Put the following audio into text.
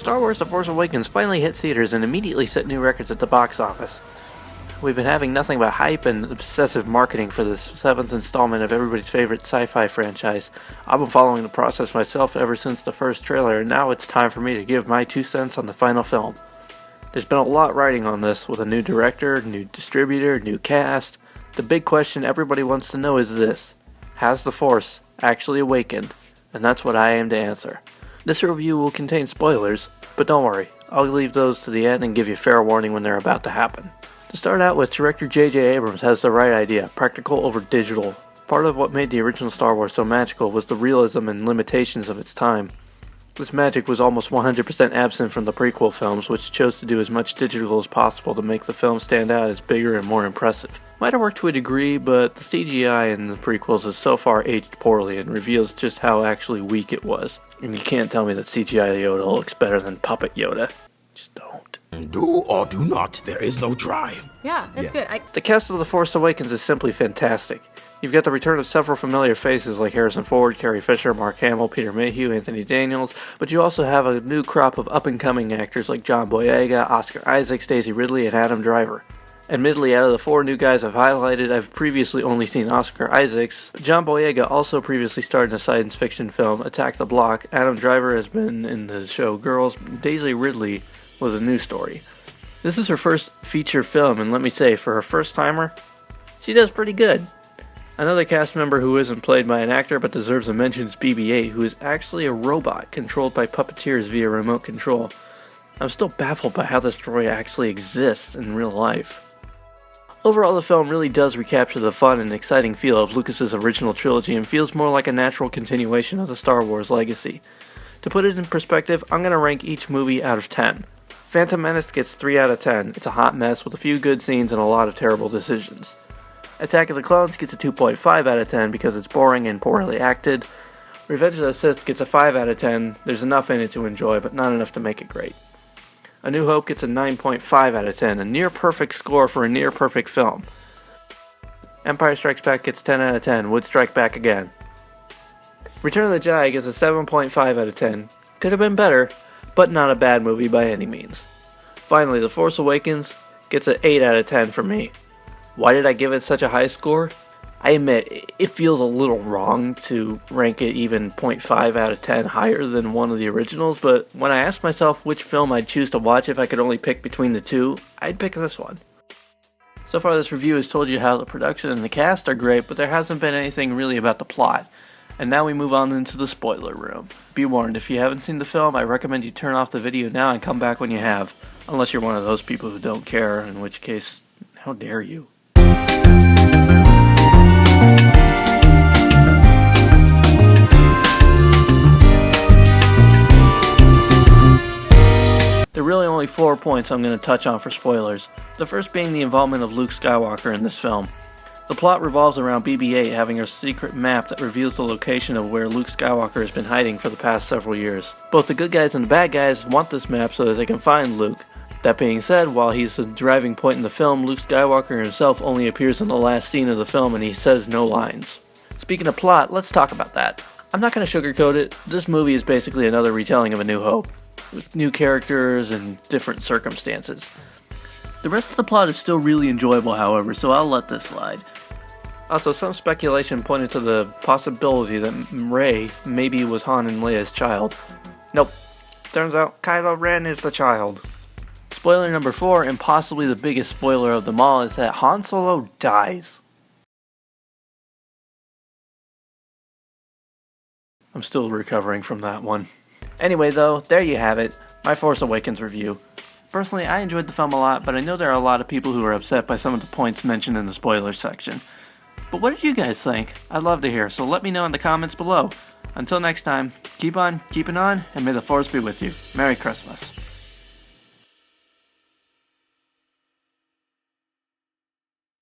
Star Wars The Force Awakens finally hit theaters and immediately set new records at the box office. We've been having nothing but hype and obsessive marketing for this 7th installment of everybody's favorite sci-fi franchise. I've been following the process myself ever since the first trailer, and now it's time for me to give my 2 cents on the final film. There's been a lot riding on this, with a new director, new distributor, new cast. The big question everybody wants to know is this: has the Force actually awakened? And that's what I aim to answer. This review will contain spoilers, but don't worry, I'll leave those to the end and give you fair warning when they're about to happen. To start out with, director J.J. Abrams has the right idea: practical over digital. Part of what made the original Star Wars so magical was the realism and limitations of its time. This magic was almost 100% absent from the prequel films, which chose to do as much digital as possible to make the film stand out as bigger and more impressive. Might have worked to a degree, but the CGI in the prequels has so far aged poorly and reveals just how actually weak it was. And you can't tell me that CGI Yoda looks better than Puppet Yoda. Just don't. Do or do not, there is no try. Yeah, it's good. The cast of The Force Awakens is simply fantastic. You've got the return of several familiar faces like Harrison Ford, Carrie Fisher, Mark Hamill, Peter Mayhew, Anthony Daniels, but you also have a new crop of up-and-coming actors like John Boyega, Oscar Isaac, Daisy Ridley, and Adam Driver. Admittedly, out of the 4 new guys I've highlighted, I've previously only seen Oscar Isaacs. John Boyega also previously starred in a science fiction film, Attack the Block. Adam Driver has been in the show Girls. Daisy Ridley was a new story. This is her first feature film, and let me say, for her first-timer, she does pretty good. Another cast member who isn't played by an actor but deserves a mention is BB-8, who is actually a robot controlled by puppeteers via remote control. I'm still baffled by how this droid actually exists in real life. Overall, the film really does recapture the fun and exciting feel of Lucas's original trilogy and feels more like a natural continuation of the Star Wars legacy. To put it in perspective, I'm going to rank each movie out of 10. Phantom Menace gets 3 out of 10. It's a hot mess with a few good scenes and a lot of terrible decisions. Attack of the Clones gets a 2.5 out of 10 because it's boring and poorly acted. Revenge of the Sith gets a 5 out of 10. There's enough in it to enjoy, but not enough to make it great. A New Hope gets a 9.5 out of 10, a near-perfect score for a near-perfect film. Empire Strikes Back gets 10 out of 10, would strike back again. Return of the Jedi gets a 7.5 out of 10. Could have been better, but not a bad movie by any means. Finally, The Force Awakens gets an 8 out of 10 for me. Why did I give it such a high score? I admit, it feels a little wrong to rank it even 0.5 out of 10 higher than one of the originals, but when I asked myself which film I'd choose to watch if I could only pick between the two, I'd pick this one. So far this review has told you how the production and the cast are great, but there hasn't been anything really about the plot. And now we move on into the spoiler room. Be warned, if you haven't seen the film, I recommend you turn off the video now and come back when you have. Unless you're one of those people who don't care, in which case, how dare you. There are really only 4 points I'm going to touch on for spoilers. The first being the involvement of Luke Skywalker in this film. The plot revolves around BB-8 having a secret map that reveals the location of where Luke Skywalker has been hiding for the past several years. Both the good guys and the bad guys want this map so that they can find Luke. That being said, while he's the driving point in the film, Luke Skywalker himself only appears in the last scene of the film and he says no lines. Speaking of plot, let's talk about that. I'm not going to sugarcoat it. This movie is basically another retelling of A New Hope, with new characters and different circumstances. The rest of the plot is still really enjoyable, however, so I'll let this slide. Also, some speculation pointed to the possibility that Rey maybe was Han and Leia's child. Nope. Turns out Kylo Ren is the child. Spoiler number 4, and possibly the biggest spoiler of them all, is that Han Solo dies. I'm still recovering from that one. Anyway though, there you have it, my Force Awakens review. Personally, I enjoyed the film a lot, but I know there are a lot of people who are upset by some of the points mentioned in the spoilers section. But what did you guys think? I'd love to hear, so let me know in the comments below. Until next time, keep on keeping on, and may the Force be with you. Merry Christmas.